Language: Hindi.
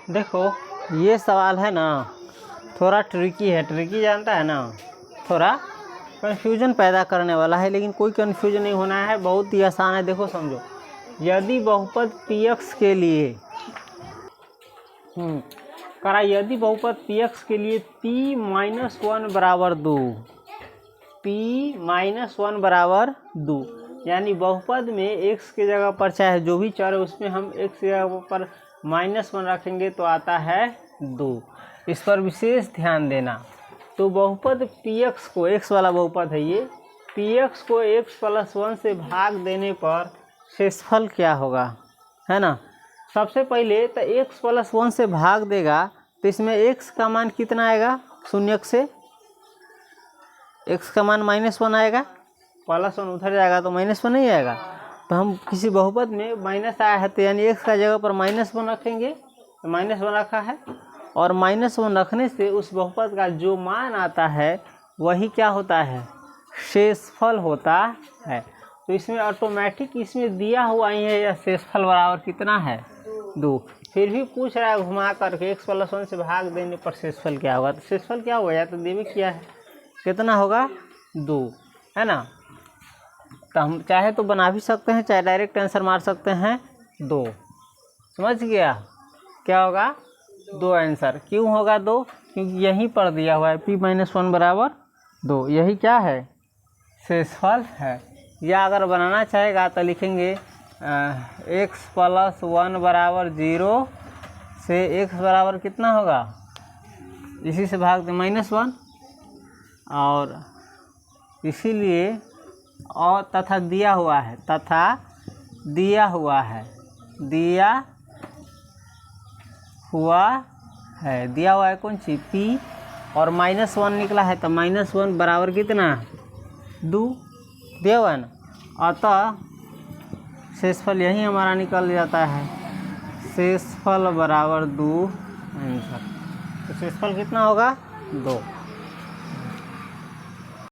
देखो ये सवाल है ना, थोड़ा ट्रिकी है। ट्रिकी जानता है ना, थोड़ा कन्फ्यूजन पैदा करने वाला है, लेकिन कोई कन्फ्यूजन नहीं होना है, बहुत ही आसान है। देखो समझो, यदि बहुपद px के लिए करा, यदि बहुपद px के लिए p-1 बराबर 2, p-1 बराबर 2, यानी बहुपद में x की जगह पर चाहे जो भी चर है उसमें हम x की जगह पर -1 रखेंगे तो आता है 2। इस पर विशेष ध्यान देना। तो बहुपद px को, x वाला बहुपद है ये, px को x+1 से भाग देने पर शेषफल क्या होगा, है ना। सबसे पहले तो x+1 से भाग देगा तो इसमें x का मान कितना आएगा, शून्यक से x का मान -1 आएगा, +1 उधर जाएगा तो -1 नहीं आएगा। तो हम किसी बहुपद में माइनस आया है तो यानी x का जगह पर -1 रखेंगे, तो -1 रखा है, और -1 रखने से उस बहुपद का जो मान आता है वही क्या होता है, शेषफल होता है। तो इसमें ऑटोमेटिक इसमें दिया हुआ ही है यह शेषफल बराबर कितना है, 2। फिर भी पूछ रहा है घुमा करके x+1 से भाग देने पर शेषफल क्या होगा, तो शेषफल क्या होगा, या तो देवे किया है कितना होगा, 2, है ना। तो हम चाहे तो बना भी सकते हैं, चाहे डायरेक्ट आंसर मार सकते हैं 2। समझ गया, क्या होगा, 2 आंसर। क्यों होगा 2, क्योंकि यहीं पर दिया हुआ है p-1 बराबर 2, यही क्या है, शेषफल है। या अगर बनाना चाहेगा तो लिखेंगे x+1 बराबर 0 से x बराबर कितना होगा, इसी से भाग दें -1, और इसीलिए और तथा दिया हुआ है, दिया हुआ है कौन सी, p, और -1 निकला है तो -1 बराबर कितना, 2 दिया हुआ है ना। अतः शेषफल यही हमारा निकल जाता है, शेषफल बराबर 2 आंसर। तो शेषफल कितना होगा, 2।